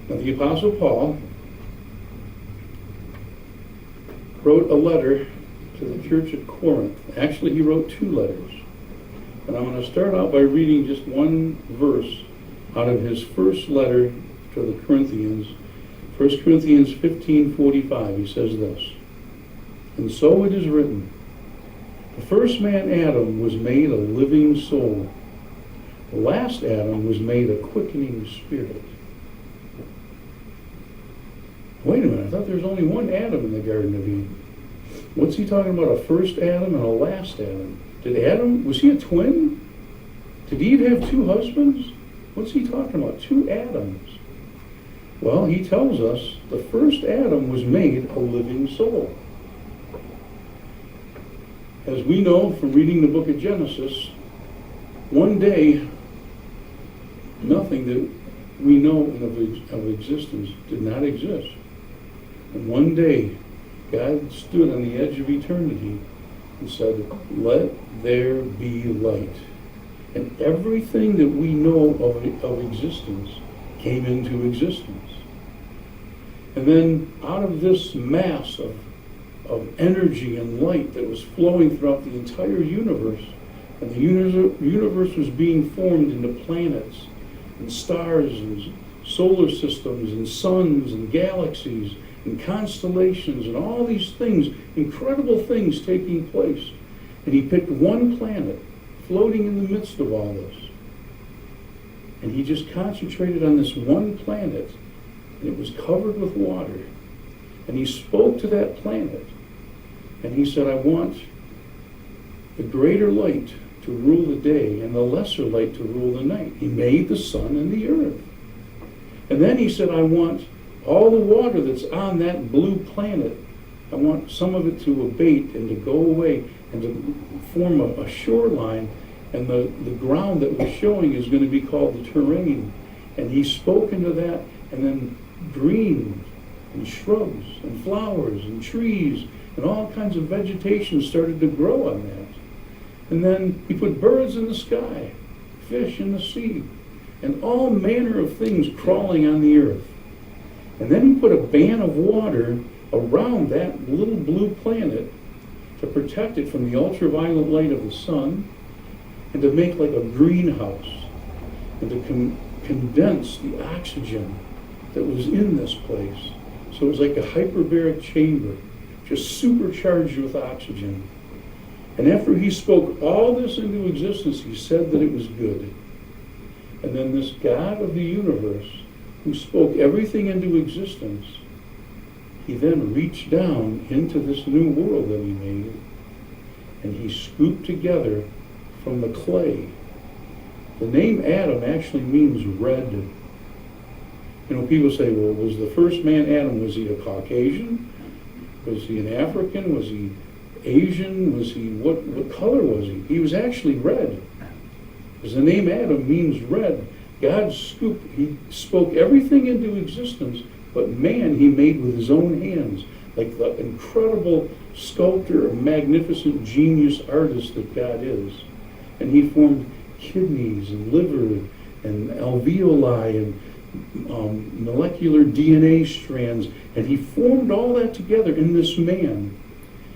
Now, the Apostle Paul wrote a letter to the church at Corinth. Actually, he wrote 2 letters. And I'm going to start out by reading just one verse out of his first letter to the Corinthians. 1 Corinthians 15:45, he says this, "And so it is written, the first man, Adam, was made a living soul. The last Adam was made a quickening spirit." Wait a minute, I thought there was only one Adam in the Garden of Eden. What's he talking about, a first Adam and a last Adam? Was he a twin? Did Eve have 2 husbands? What's he talking about, 2 Adams? Well, he tells us the first Adam was made a living soul. As we know from reading the book of Genesis, one day, nothing that we know of existence did not exist. And one day, God stood on the edge of eternity and said, "Let there be light." And everything that we know of existence came into existence. And then out of this mass of energy and light that was flowing throughout the entire universe, and the universe was being formed into planets and stars and solar systems and suns and galaxies and constellations and all these things, incredible things taking place. And he picked one planet floating in the midst of all this. And he just concentrated on this one planet, and it was covered with water. And he spoke to that planet, and he said, "I want the greater light to rule the day and the lesser light to rule the night." He made the sun and the earth. And then he said, "I want all the water that's on that blue planet, I want some of it to abate and to go away and to form a shoreline, and the ground that we're showing is going to be called the terrain." And he spoke into that, and then green and shrubs and flowers and trees and all kinds of vegetation started to grow on that. And then he put birds in the sky, fish in the sea, and all manner of things crawling on the earth. And then he put a band of water around that little blue planet to protect it from the ultraviolet light of the sun, and to make like a greenhouse, and to condense the oxygen that was in this place. So it was like a hyperbaric chamber, just supercharged with oxygen. And after he spoke all this into existence, he said that it was good. And then this God of the universe, who spoke everything into existence, he then reached down into this new world that he made, and he scooped together from the clay. The name Adam actually means red. You know, people say, well, was the first man Adam, was he a Caucasian? Was he an African? Was he Asian? Was he, what color was he? He was actually red. Because the name Adam means red. God scooped, he spoke everything into existence, but man he made with his own hands, like the incredible sculptor, magnificent genius artist that God is. And he formed kidneys and liver and alveoli and molecular DNA strands, and he formed all that together in this man.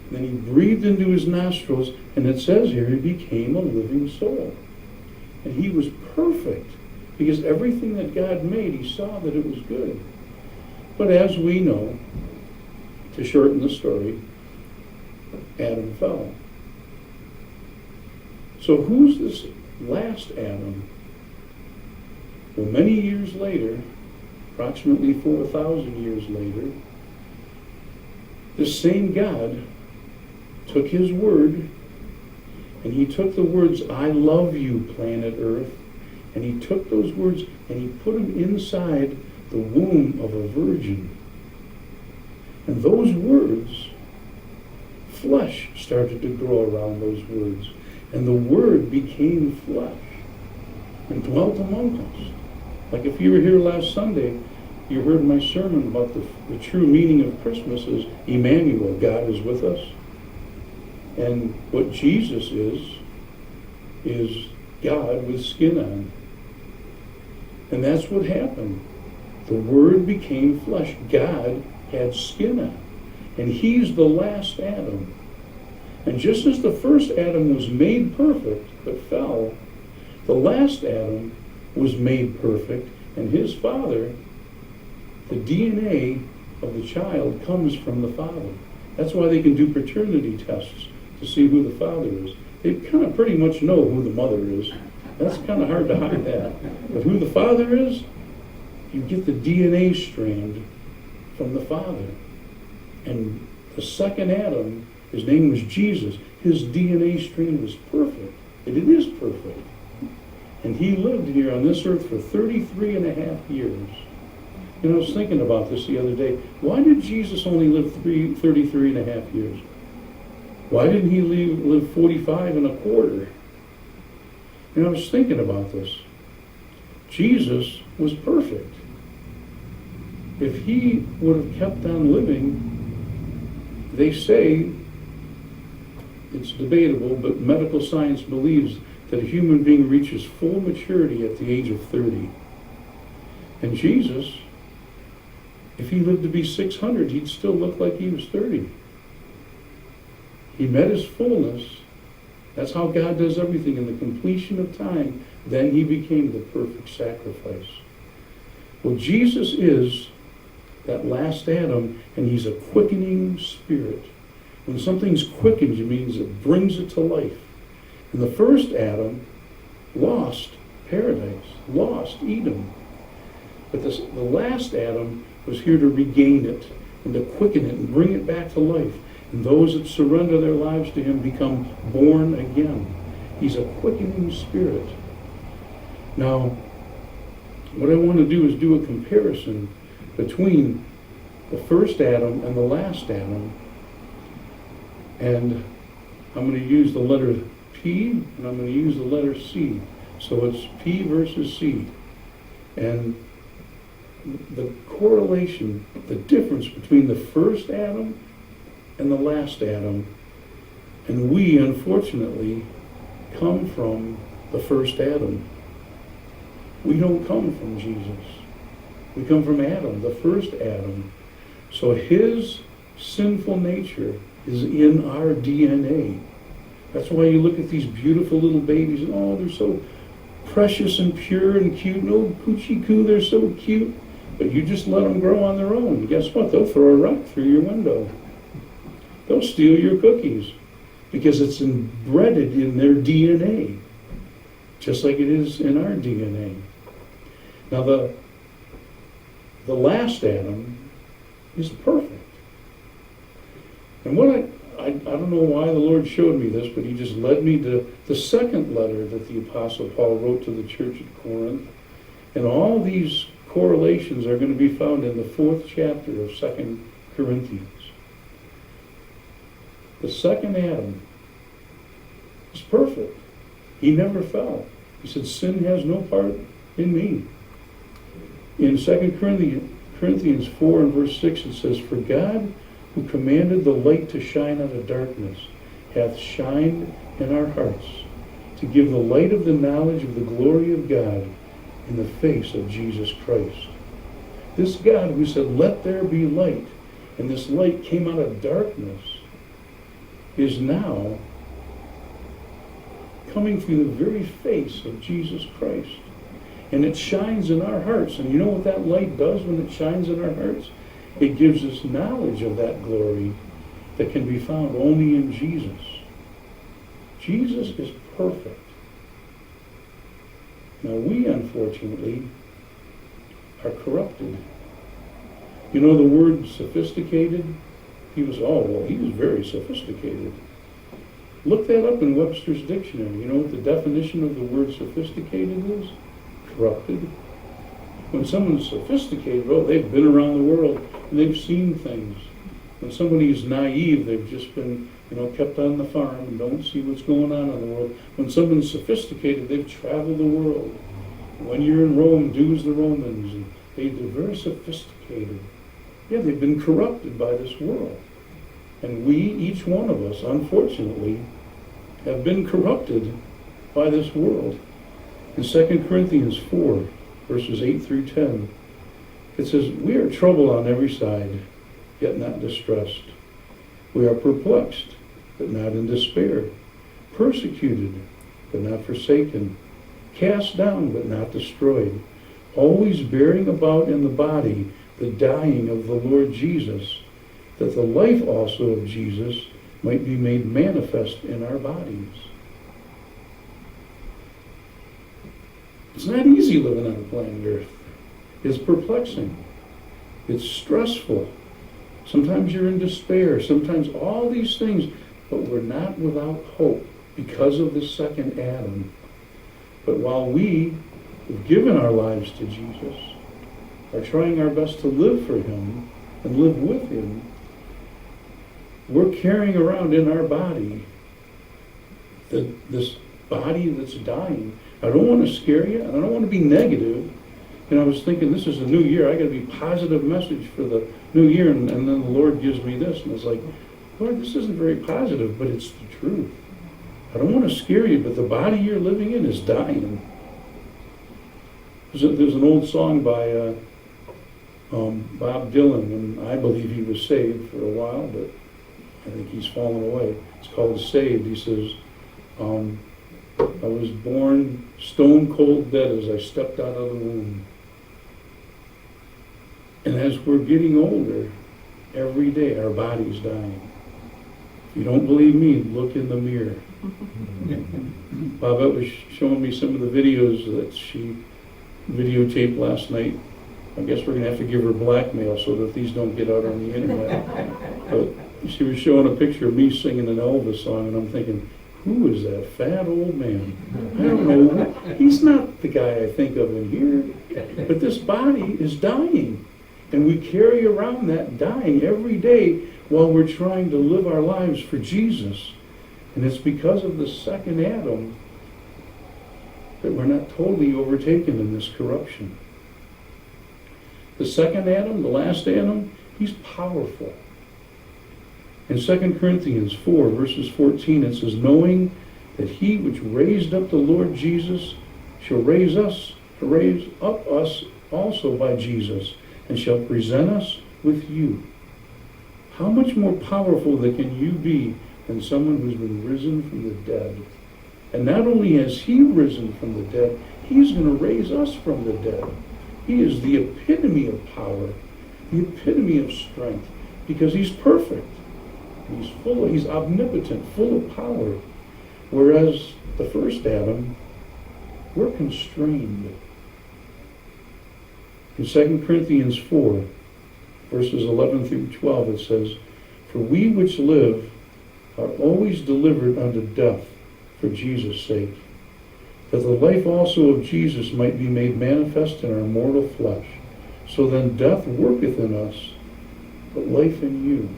And then he breathed into his nostrils, and it says here he became a living soul. And he was perfect, because everything that God made, he saw that it was good. But as we know, to shorten the story, Adam fell. So who's this last Adam? Well, many years later, approximately 4,000 years later, this same God took his word, and he took the words, "I love you, planet Earth," and he took those words and he put them inside the womb of a virgin. And those words, flesh started to grow around those words, and the Word became flesh and dwelt among us. Like if you were here last Sunday, you heard my sermon about the true meaning of Christmas is Emmanuel, God is with us. And what Jesus is God with skin on. And that's what happened. The Word became flesh. God had skin on. And he's the last Adam. And just as the first Adam was made perfect but fell, the last Adam was made perfect, and his father, the DNA of the child comes from the father. That's why they can do paternity tests to see who the father is. They kind of pretty much know who the mother is. That's kind of hard to hide that. But who the father is, you get the DNA strand from the father. And the second Adam, his name was Jesus. His DNA strand was perfect. And it is perfect. And he lived here on this earth for 33 and a half years. You know, I was thinking about this the other day. Why did Jesus only live 33 and a half years? Why didn't he live 45 and a quarter? You know, I was thinking about this. Jesus was perfect. If he would have kept on living, they say, it's debatable, but medical science believes that a human being reaches full maturity at the age of 30. And Jesus, if he lived to be 600, he'd still look like he was 30. He met his fullness. That's how God does everything. In the completion of time, then he became the perfect sacrifice. Well, Jesus is that last Adam, and he's a quickening spirit. When something's quickened, it means it brings it to life. And the first Adam lost paradise, lost Eden. But the last Adam was here to regain it and to quicken it and bring it back to life. And those that surrender their lives to him become born again. He's a quickening spirit. Now, what I want to do is do a comparison between the first Adam and the last Adam. And I'm going to use the letter P and I'm going to use the letter C. So it's P versus C. And the correlation, the difference between the first Adam and the last Adam, and we, unfortunately, come from the first Adam. We don't come from Jesus. We come from Adam, the first Adam. So his sinful nature is in our DNA. That's why you look at these beautiful little babies, and oh, they're so precious and pure and cute. No coochie coo, they're so cute. But you just let them grow on their own. And guess what? They'll throw a rock through your window. They'll steal your cookies because it's embedded in their DNA, just like it is in our DNA. Now, the last Adam is perfect. And what I don't know why the Lord showed me this, but he just led me to the second letter that the Apostle Paul wrote to the church at Corinth. And all these correlations are going to be found in the 4th chapter of 2 Corinthians. The second Adam is perfect. He never fell. He said, sin has no part in me. In 2 Corinthians 4 and verse 6, it says, for God, who commanded the light to shine out of darkness, hath shined in our hearts, to give the light of the knowledge of the glory of God in the face of Jesus Christ. This God who said, let there be light, and this light came out of darkness, is now coming through the very face of Jesus Christ. And it shines in our hearts. And you know what that light does when it shines in our hearts? It gives us knowledge of that glory that can be found only in Jesus. Jesus is perfect. Now we, unfortunately, are corrupted. You know the word sophisticated? He was very sophisticated. Look that up in Webster's dictionary. You know what the definition of the word sophisticated is? Corrupted. When someone's sophisticated, they've been around the world and they've seen things. When somebody is naive, they've just been, kept on the farm and don't see what's going on in the world. When someone's sophisticated, they've traveled the world. When you're in Rome, do as the Romans. And they're very sophisticated. Yeah, they've been corrupted by this world. And we, each one of us, unfortunately, have been corrupted by this world. In 2 Corinthians 4, verses 8 through 10, It says, we are troubled on every side, yet not distressed. We are perplexed, but not in despair. Persecuted, but not forsaken. Cast down, but not destroyed. Always bearing about in the body the dying of the Lord Jesus, that the life also of Jesus might be made manifest in our bodies. It's not easy living on the planet Earth. It's perplexing. It's stressful. Sometimes you're in despair. Sometimes all these things, but we're not without hope because of the second Adam. But while we have given our lives to Jesus, are trying our best to live for him and live with him, we're carrying around in our body this body that's dying. I don't want to scare you, and I don't want to be negative. I was thinking, this is a new year. I got to be positive message for the new year, and then the Lord gives me this, and it's like, Lord, this isn't very positive, but it's the truth. I don't want to scare you, but the body you're living in is dying. There's an old song by Bob Dylan, and I believe he was saved for a while, but I think he's fallen away. It's called Saved. He says, I was born stone cold dead as I stepped out of the womb. And as we're getting older, every day our body's dying. If you don't believe me, look in the mirror. Bobette was showing me some of the videos that she videotaped last night. I guess we're going to have to give her blackmail so that these don't get out on the internet. But she was showing a picture of me singing an Elvis song, and I'm thinking, who is that fat old man? I don't know. He's not the guy I think of in here. But this body is dying. And we carry around that dying every day while we're trying to live our lives for Jesus. And it's because of the second Adam that we're not totally overtaken in this corruption. The second Adam, the last Adam, he's powerful. In 2 Corinthians 4, verses 14, it says, knowing that he which raised up the Lord Jesus shall raise up us also by Jesus, and shall present us with you. How much more powerful can you be than someone who's been risen from the dead? And not only has he risen from the dead, he's going to raise us from the dead. He is the epitome of power, the epitome of strength, because he's perfect. He's omnipotent, full of power. Whereas the first Adam, we're constrained. In 2 Corinthians 4, verses 11 through 12, it says, for we which live are always delivered unto death for Jesus' sake, that the life also of Jesus might be made manifest in our mortal flesh. So then death worketh in us, but life in you.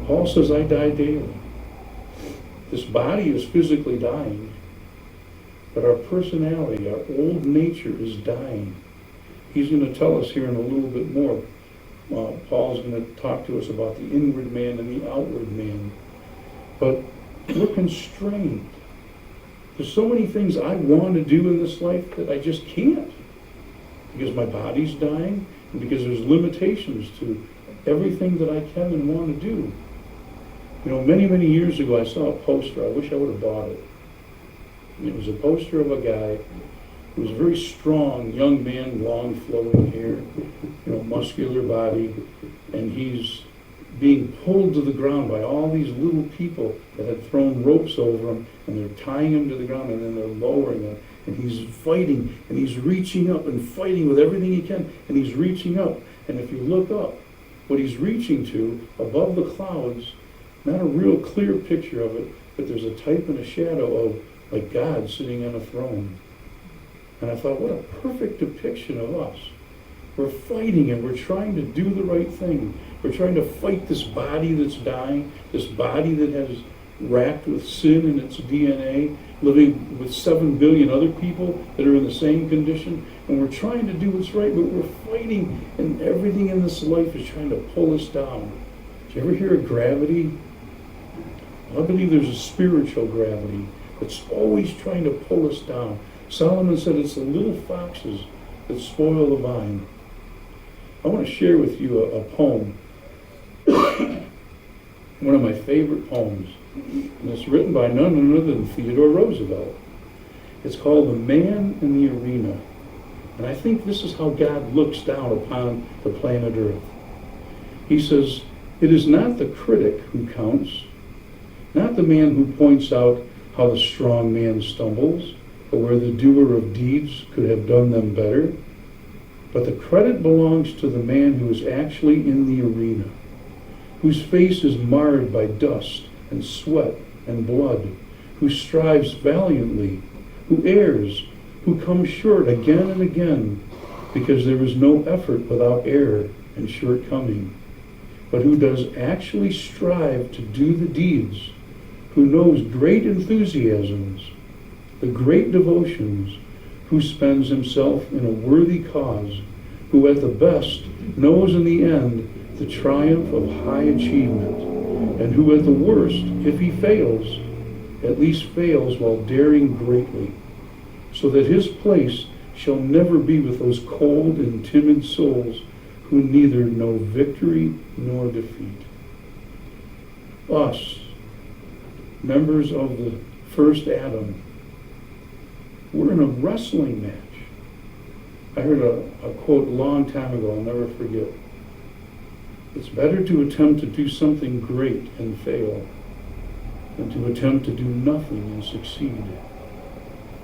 Paul says, I die daily. This body is physically dying, but our personality, our old nature is dying. He's going to tell us here in a little bit more. Paul's going to talk to us about the inward man and the outward man. But we're constrained. There's so many things I want to do in this life that I just can't. Because my body's dying, and because there's limitations to everything that I can and want to do. Many, many years ago, I saw a poster. I wish I would have bought it. And it was a poster of a guy who was a very strong, young man, long flowing hair, muscular body, and he's being pulled to the ground by all these little people that had thrown ropes over him, and they're tying him to the ground, and then they're lowering him, and he's fighting, and he's reaching up and fighting with everything he can, and he's reaching up, and if you look up, what he's reaching to, above the clouds, not a real clear picture of it, but there's a type and a shadow of, like God sitting on a throne. And I thought, what a perfect depiction of us. We're fighting and we're trying to do the right thing. We're trying to fight this body that's dying, this body that has racked with sin in its DNA, living with 7 billion other people that are in the same condition. And we're trying to do what's right, but we're fighting, and everything in this life is trying to pull us down. Did you ever hear of gravity? I believe there's a spiritual gravity that's always trying to pull us down. Solomon said it's the little foxes that spoil the vine. I want to share with you a poem, one of my favorite poems, and it's written by none other than Theodore Roosevelt. It's called The Man in the Arena. And I think this is how God looks down upon the planet Earth. He says, "It is not the critic who counts, not the man who points out how the strong man stumbles, or where the doer of deeds could have done them better, but the credit belongs to the man who is actually in the arena, whose face is marred by dust and sweat and blood, who strives valiantly, who errs, who comes short again and again, because there is no effort without error and shortcoming, but who does actually strive to do the deeds, who knows great enthusiasms, the great devotions, who spends himself in a worthy cause, who at the best knows in the end the triumph of high achievement, and who at the worst, if he fails, at least fails while daring greatly, so that his place shall never be with those cold and timid souls who neither know victory nor defeat." Us, members of the first Adam, we're in a wrestling match. I heard a quote a long time ago, I'll never forget. It's better to attempt to do something great and fail than to attempt to do nothing and succeed.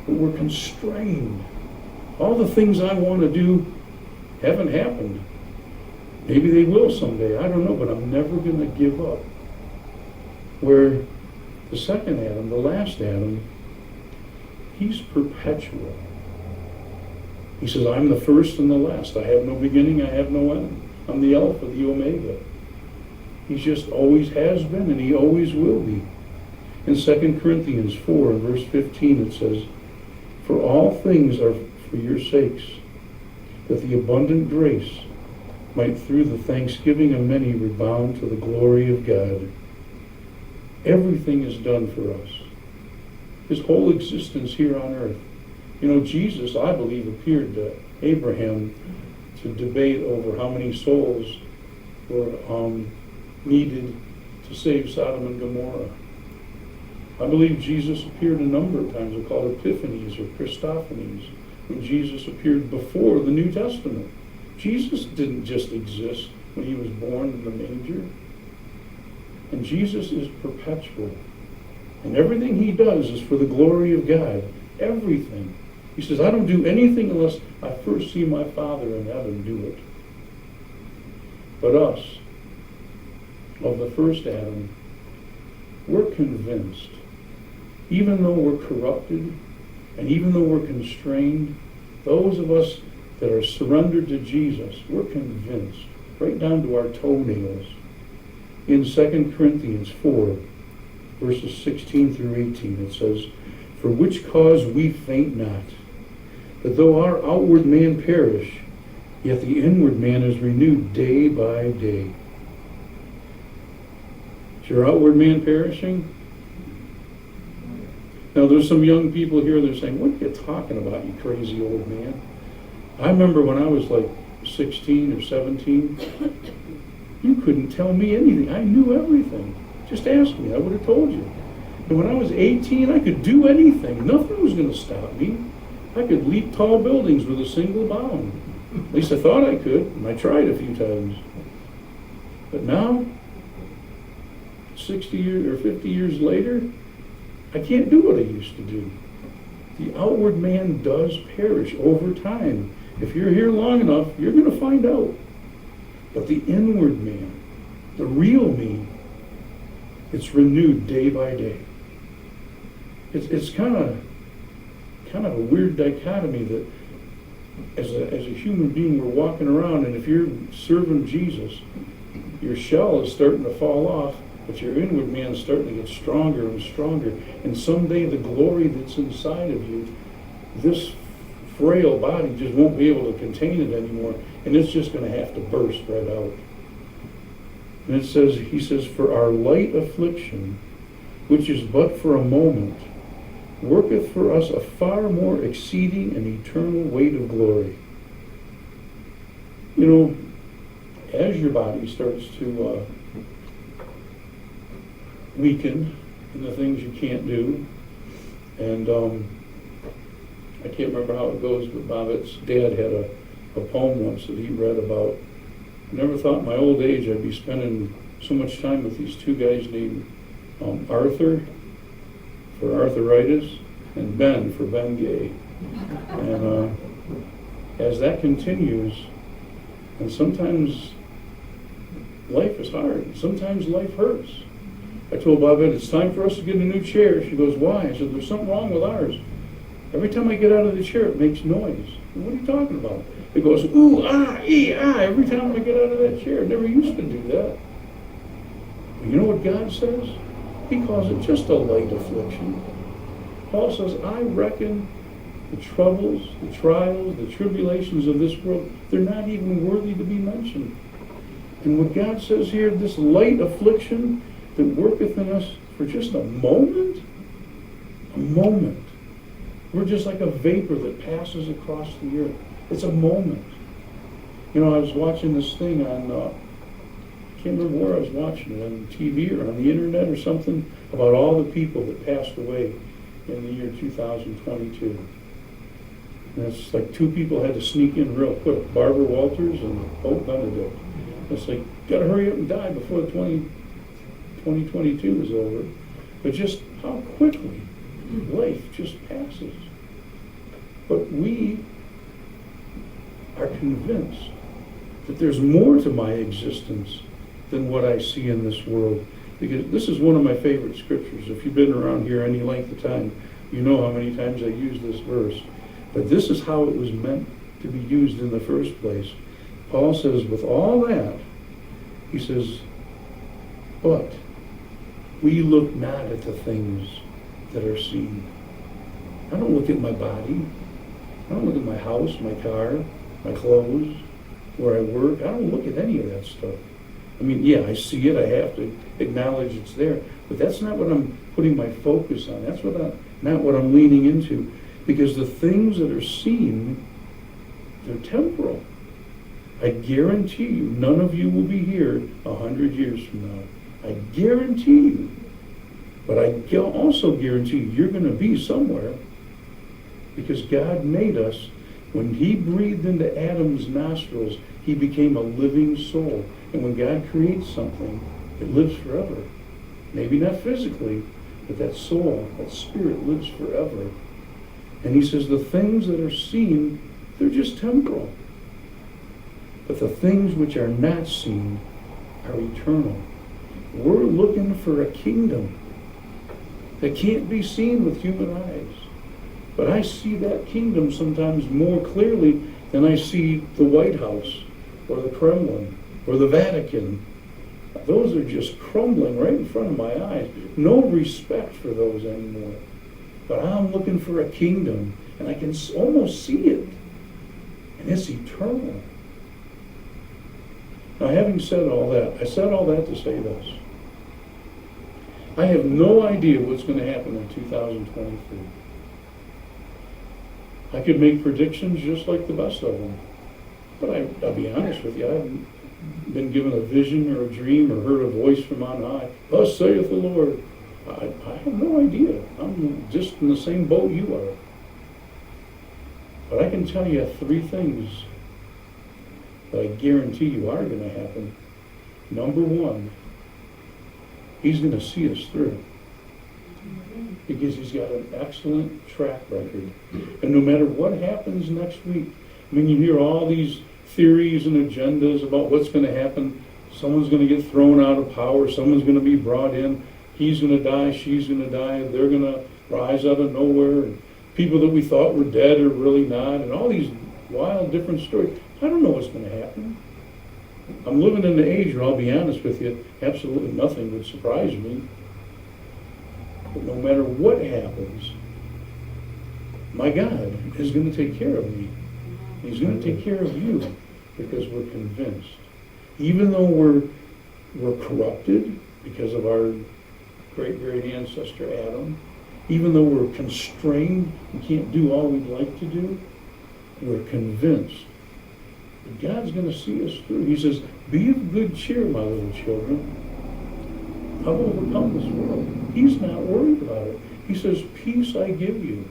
But we're constrained. All the things I want to do haven't happened. Maybe they will someday, I don't know, but I'm never going to give up. Where the second Adam, the last Adam, he's perpetual. He says, "I'm the first and the last. I have no beginning, I have no end. I'm the Alpha, the Omega." He just always has been, and he always will be. In 2 Corinthians 4, verse 15, it says, "For all things are for your sakes, that the abundant grace might through the thanksgiving of many rebound to the glory of God." Everything is done for us. His whole existence here on earth. You know, Jesus, I believe, appeared to Abraham to debate over how many souls were needed to save Sodom and Gomorrah. I believe Jesus appeared a number of times. They're called epiphanies or Christophanies, when Jesus appeared before the New Testament. Jesus didn't just exist when he was born in the manger. And Jesus is perpetual. And everything he does is for the glory of God. Everything. He says, "I don't do anything unless I first see my Father in heaven do it." But us, of the first Adam, we're convinced, even though we're corrupted, and even though we're constrained, those of us that are surrendered to Jesus, we're convinced, right down to our toenails. In 2 Corinthians 4, verses 16 through 18, it says, "For which cause we faint not, that though our outward man perish, yet the inward man is renewed day by day." Is your outward man perishing? Now there's some young people here, they're saying, "What are you talking about, you crazy old man?" I remember when I was like 16 or 17, you couldn't tell me anything. I knew everything. Just ask me, I would have told you. And when I was 18, I could do anything. Nothing was going to stop me. I could leap tall buildings with a single bound. At least I thought I could, and I tried a few times. But now, 60 years or 50 years later, I can't do what I used to do. The outward man does perish over time. If you're here long enough, you're going to find out. But the inward man, the real me, it's renewed day by day. It's kind of a weird dichotomy that as a human being, we're walking around, and if you're serving Jesus, your shell is starting to fall off, but your inward man is starting to get stronger and stronger. And someday the glory that's inside of you, this frail body just won't be able to contain it anymore, and it's just going to have to burst right out. And it says, he says, "For our light affliction, which is but for a moment, worketh for us a far more exceeding and eternal weight of glory, You know, as your body starts to weaken in the things you can't do, and I can't remember how it goes, but Bobbitt's dad had a poem once that he read about. I never thought in my old age I'd be spending so much time with these two guys named Arthur for arthritis and Ben for Bengay. And as that continues, and sometimes life is hard, sometimes life hurts. I told Bobbette, it's time for us to get a new chair. She goes, why? I said, there's something wrong with ours. Every time I get out of the chair, it makes noise. What are you talking about? It goes, ooh, ah, ee, ah, every time I get out of that chair. It never used to do that. But you know what God says? He calls it just a light affliction. Paul says, I reckon the troubles, the trials, the tribulations of this world, they're not even worthy to be mentioned. And what God says here, this light affliction that worketh in us for just a moment, we're just like a vapor that passes across the earth. It's a moment. You know, I was watching this thing on, I can't remember where I was watching it, on TV or on the internet or something, about all the people that passed away in the year 2022. And it's like two people had to sneak in real quick, Barbara Walters and Pope Benedict. It's like, gotta hurry up and die before 2022 is over. But just how quickly life just passes. But we are convinced that there's more to my existence than what I see in this world. Because this is one of my favorite scriptures. If you've been around here any length of time, you know how many times I use this verse. But this is how it was meant to be used in the first place. Paul says, with all that, he says, but we look not at the things that are seen. I don't look at my body. I don't look at my house, my car, my clothes, where I work. I don't look at any of that stuff. I mean, yeah, I see it. I have to acknowledge it's there. But that's not what I'm putting my focus on. That's not what I'm leaning into. Because the things that are seen, they're temporal. I guarantee you, none of you will be here 100 years from now. I guarantee you. But I also guarantee you, you're going to be somewhere. Because God made us. When he breathed into Adam's nostrils, he became a living soul. And when God creates something, it lives forever. Maybe not physically, but that soul, that spirit lives forever. And he says the things that are seen, they're just temporal. But the things which are not seen are eternal. We're looking for a kingdom that can't be seen with human eyes. But I see that kingdom sometimes more clearly than I see the White House or the Kremlin or the Vatican. Those are just crumbling right in front of my eyes. No respect for those anymore. But I'm looking for a kingdom, and I can almost see it. And it's eternal. Now, having said all that, I said all that to say this. I have no idea what's going to happen in 2023. I could make predictions just like the best of them. But I'll be honest with you, I haven't been given a vision or a dream or heard a voice from on high. Thus saith the Lord. I have no idea. I'm just in the same boat you are. But I can tell you three things that I guarantee you are going to happen. Number one, he's going to see us through. Because he's got an excellent track record. And no matter what happens next week, I mean, you hear all these theories and agendas about what's going to happen. Someone's going to get thrown out of power. Someone's going to be brought in. He's going to die. She's going to die. They're going to rise out of nowhere. And people that we thought were dead are really not. And all these wild different stories. I don't know what's going to happen. I'm living in the age where, I'll be honest with you, absolutely nothing would surprise me. But no matter what happens, my God is going to take care of me. He's going to take care of you because we're convinced. Even though we're corrupted because of our great ancestor Adam, even though we're constrained and can't do all we'd like to do, we're convinced But God's going to see us through. He says, be of good cheer, my little children. I've overcome this world. He's not worried about it. He says, peace I give you.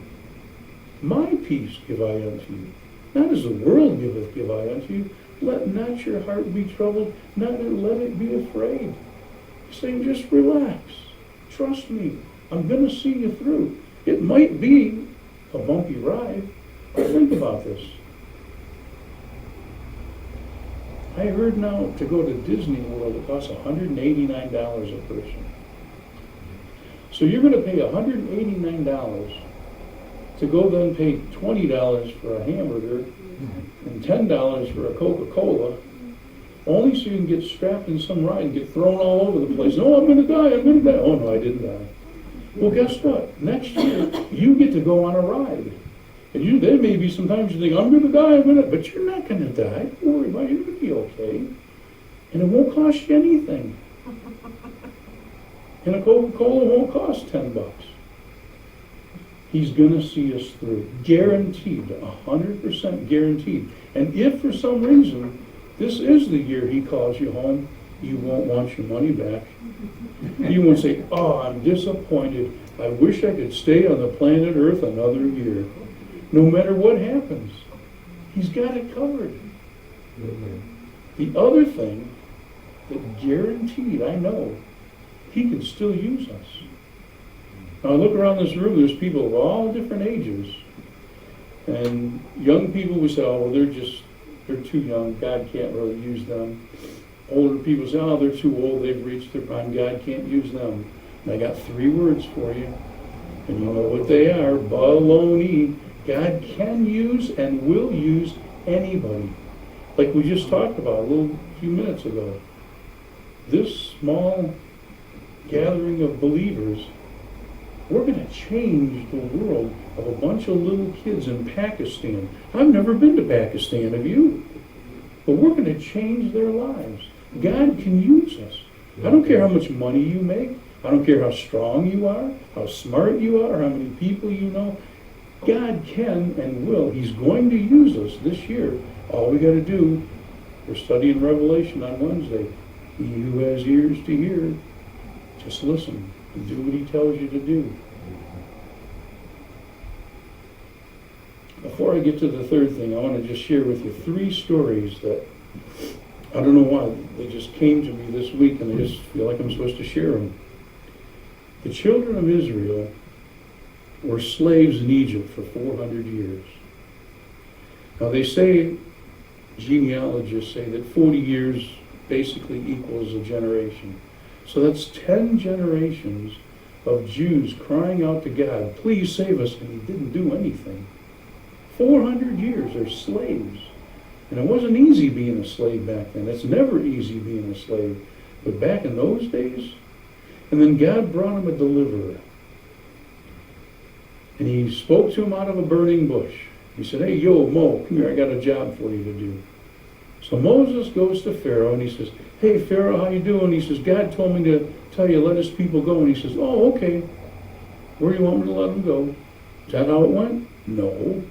My peace give I unto you. Not as the world giveth, give I unto you. Let not your heart be troubled, not let it be afraid. He's saying, just relax. Trust me. I'm going to see you through. It might be a bumpy ride, but think about this. I heard now to go to Disney World, it costs $189 a person. So you're going to pay $189 to go then pay $20 for a hamburger and $10 for a Coca-Cola, only so you can get strapped in some ride and get thrown all over the place. Oh, I'm going to die, I'm going to die. Oh, no, I didn't die. Well, guess what? Next year, you get to go on a ride. And there may be sometimes you think, I'm going to die, but you're not going to die. Don't worry about it. You're going to be okay. And it won't cost you anything. And a Coca-Cola won't cost $10. He's going to see us through. Guaranteed. 100% guaranteed. And if for some reason this is the year he calls you home, you won't want your money back. You won't say, oh, I'm disappointed. I wish I could stay on the planet Earth another year. No matter what happens, he's got it covered. The other thing that guaranteed, I know, he can still use us. Now I look around this room, there's people of all different ages. And young people, we say, oh, well, they're too young. God can't really use them. Older people say, oh, they're too old. They've reached their prime. God can't use them. And I got 3 words for you. And you know what they are. Baloney. God can use and will use anybody. Like we just talked about a few minutes ago. This small gathering of believers, we're going to change the world of a bunch of little kids in Pakistan. I've never been to Pakistan, have you? But we're going to change their lives. God can use us. I don't care how much money you make. I don't care how strong you are, how smart you are, how many people you know. God can and will. He's going to use us this year. All we got to do, we're studying Revelation on Wednesday. He who has ears to hear, just listen and do what he tells you to do. Before I get to the third thing, I want to just share with you 3 stories that, I don't know why, they just came to me this week and I just feel like I'm supposed to share them. The children of Israel were slaves in Egypt for 400 years. Now they say, genealogists say that 40 years basically equals a generation. So that's 10 generations of Jews crying out to God, please save us, and he didn't do anything. 400 years, they're slaves. And it wasn't easy being a slave back then. It's never easy being a slave. But back in those days, and then God brought him a deliverer. And he spoke to him out of a burning bush. He said, hey, yo, Mo, come here, I got a job for you to do. So Moses goes to Pharaoh and he says, hey, Pharaoh, how you doing? He says, God told me to tell you, let his people go. And he says, oh, okay. Where do you want me to let them go? Is that how it went? No.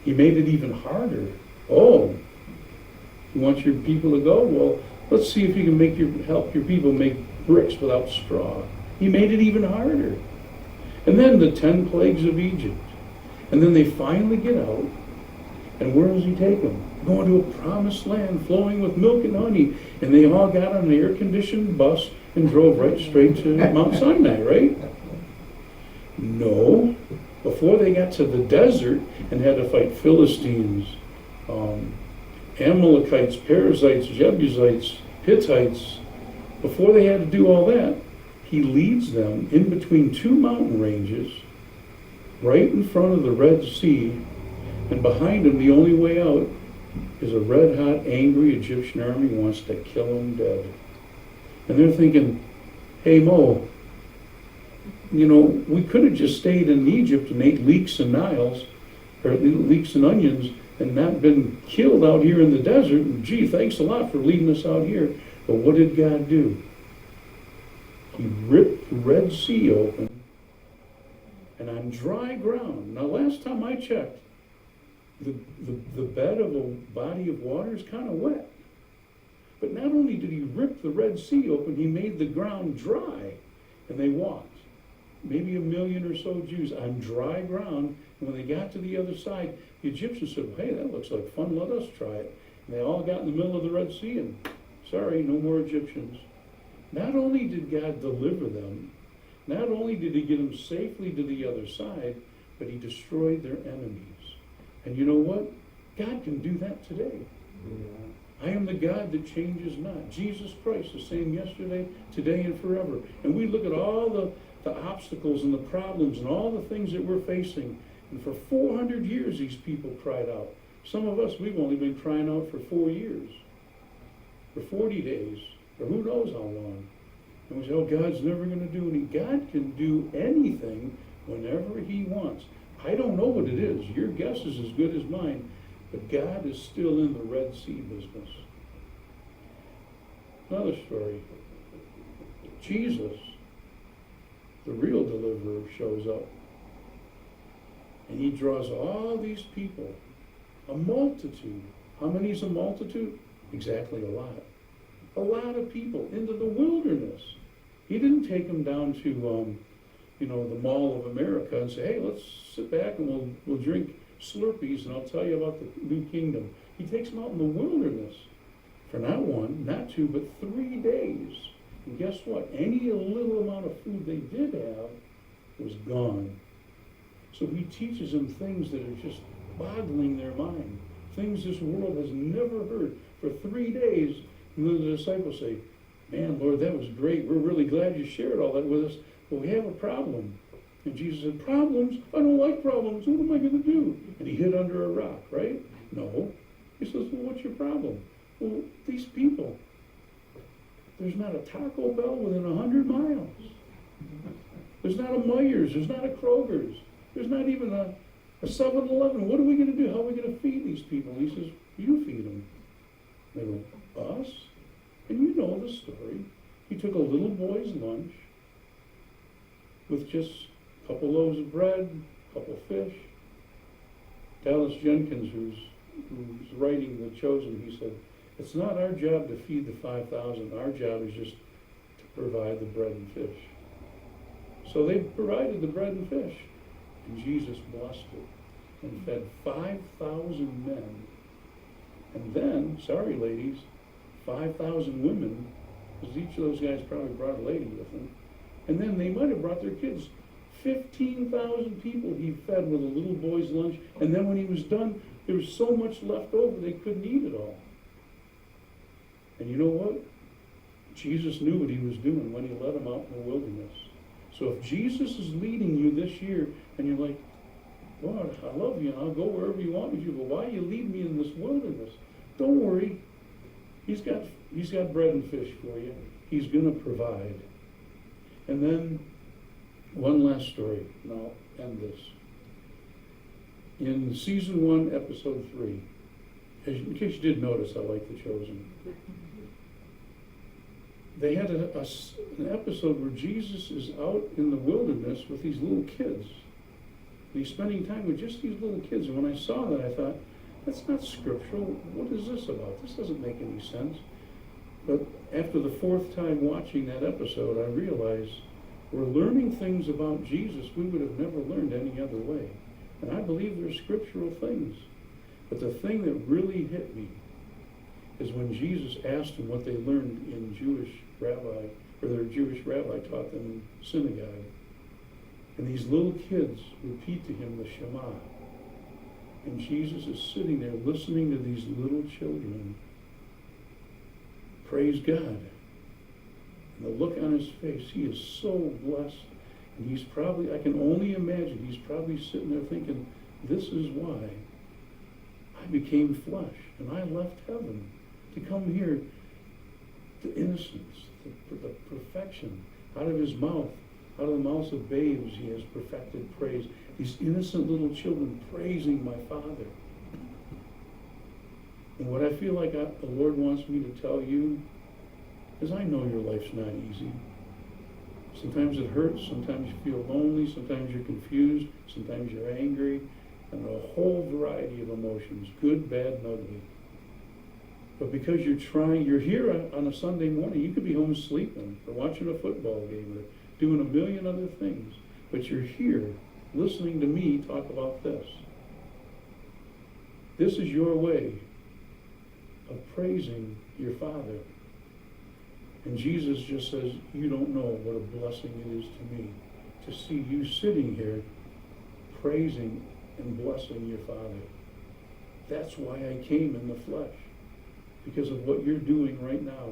He made it even harder. Oh, you want your people to go? Well, let's see if you can help your people make bricks without straw. He made it even harder. And then the 10 plagues of Egypt. And then they finally get out. And where does he take them? Going to a promised land flowing with milk and honey. And they all got on an air-conditioned bus and drove right straight to Mount Sinai, right? No. Before they got to the desert and had to fight Philistines, Amalekites, Perizzites, Jebusites, Hittites, before they had to do all that, he leads them in between 2 mountain ranges, right in front of the Red Sea, and behind him, the only way out is a red-hot, angry Egyptian army who wants to kill them dead. And they're thinking, hey, Mo, you know, we could have just stayed in Egypt and ate leeks and Niles, or leeks and onions, and not been killed out here in the desert. And gee, thanks a lot for leading us out here. But what did God do? He ripped the Red Sea open, and on dry ground. Now, last time I checked, the bed of a body of water is kind of wet. But not only did he rip the Red Sea open, he made the ground dry, and they walked. Maybe 1 million or so Jews on dry ground, and when they got to the other side, the Egyptians said, hey, that looks like fun, let us try it. And they all got in the middle of the Red Sea, and sorry, no more Egyptians. Not only did God deliver them, not only did he get them safely to the other side, but he destroyed their enemies. And you know what? God can do that today. Yeah. I am the God that changes not. Jesus Christ, the same yesterday, today, and forever. And we look at all the obstacles and the problems and all the things that we're facing. And for 400 years, these people cried out. Some of us, we've only been crying out for 4 years, for 40 days, or who knows how long. And we say, oh, God's never going to do anything. God can do anything whenever he wants. I don't know what it is. Your guess is as good as mine. But God is still in the Red Sea business. Another story. Jesus, the real deliverer, shows up. And he draws all these people, a multitude. How many is a multitude? Exactly a lot. A lot of people into the wilderness. He didn't take them down to, the Mall of America and say, hey, let's sit back and we'll drink Slurpees and I'll tell you about the new kingdom. He takes them out in the wilderness for not 1, not 2, but 3 days. And guess what? Any little amount of food they did have was gone. So he teaches them things that are just boggling their mind, things this world has never heard for 3 days. And then the disciples say, man, Lord, that was great. We're really glad you shared all that with us, but we have a problem. And Jesus said, problems? I don't like problems. What am I going to do? And he hid under a rock, right? No. He says, well, what's your problem? Well, these people, there's not a Taco Bell within 100 miles. There's not a Meijer's. There's not a Kroger's. There's not even a 7-Eleven. What are we going to do? How are we going to feed these people? And he says, you feed them. They go, us? And you know the story. He took a little boy's lunch with just a couple loaves of bread, a couple fish. Dallas Jenkins, who's writing The Chosen, he said, it's not our job to feed the 5,000. Our job is just to provide the bread and fish. So they provided the bread and fish. And Jesus blessed it and fed 5,000 men. And then, sorry ladies, 5,000 women, because each of those guys probably brought a lady with them. And then they might have brought their kids. 15,000 people he fed with a little boy's lunch. And then when he was done, there was so much left over they couldn't eat it all. And you know what? Jesus knew what he was doing when he led them out in the wilderness. So if Jesus is leading you this year and you're like, Lord, I love you and I'll go wherever you want me to, but why you lead me in this wilderness? Don't worry. He's got bread and fish for you. He's going to provide. And then one last story, and I'll end this. In season 1, episode 3, in case you did notice, I like The Chosen. They had an episode where Jesus is out in the wilderness with these little kids. And he's spending time with just these little kids. And when I saw that, I thought, that's not scriptural. What is this about? This doesn't make any sense. But after the 4th time watching that episode, I realized we're learning things about Jesus we would have never learned any other way. And I believe they're scriptural things. But the thing that really hit me is when Jesus asked them what they learned in their Jewish rabbi taught them in synagogue. And these little kids repeat to him the Shema. And Jesus is sitting there listening to these little children. Praise God. And the look on his face, he is so blessed. And he's probably, I can only imagine, he's probably sitting there thinking, this is why I became flesh and I left heaven to come here to innocence, the perfection. Out of his mouth, out of the mouths of babes, he has perfected praise. These innocent little children praising my Father. And what I feel like the Lord wants me to tell you is I know your life's not easy. Sometimes it hurts, sometimes you feel lonely, sometimes you're confused, sometimes you're angry. and a whole variety of emotions, good, bad, and ugly. But because you're here on a Sunday morning, you could be home sleeping or watching a football game or doing a million other things, but you're here listening to me talk about this. This is your way of praising your Father. And Jesus just says, you don't know what a blessing it is to me to see you sitting here praising and blessing your Father. That's why I came in the flesh, because of what you're doing right now.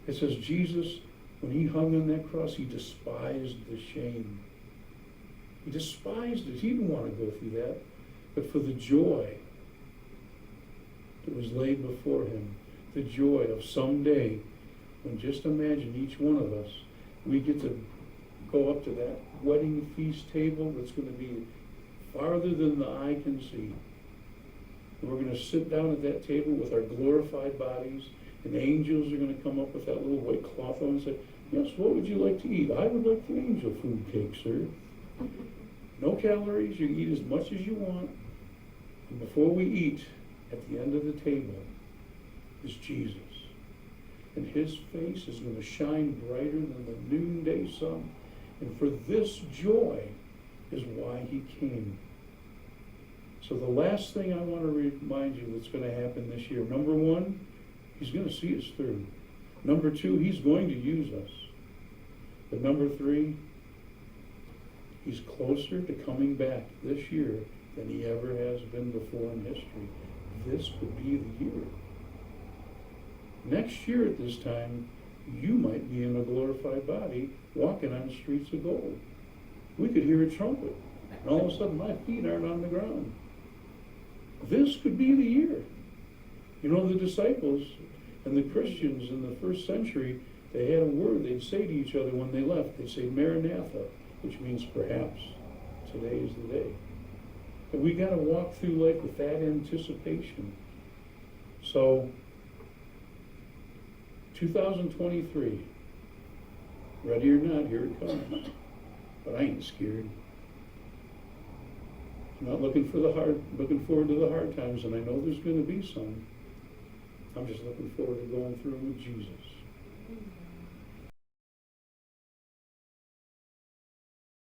It says Jesus, when he hung on that cross, he despised the shame. He despised it. He didn't want to go through that. But for the joy that was laid before him, the joy of someday, when just imagine each one of us, we get to go up to that wedding feast table that's going to be farther than the eye can see. And we're going to sit down at that table with our glorified bodies, and angels are going to come up with that little white cloth on and say, yes, what would you like to eat? I would like the angel food cake, sir. No calories, you can eat as much as you want. And before we eat, at the end of the table, is Jesus. And his face is going to shine brighter than the noonday sun. And for this joy is why he came. So the last thing I want to remind you that's going to happen this year, number one, he's going to see us through. Number two, he's going to use us. But number three, he's closer to coming back this year than he ever has been before in history. This could be the year. Next year at this time, you might be in a glorified body walking on streets of gold. We could hear a trumpet, and all of a sudden my feet aren't on the ground. This could be the year. You know, the disciples and the Christians in the first century, they had a word they'd say to each other when they left. They'd say, Maranatha, which means perhaps today is the day. And we got to walk through life with that anticipation. So, 2023, ready or not, here it comes. But I ain't scared. I'm not looking forward to the hard times, and I know there's going to be some. I'm just looking forward to going through with Jesus.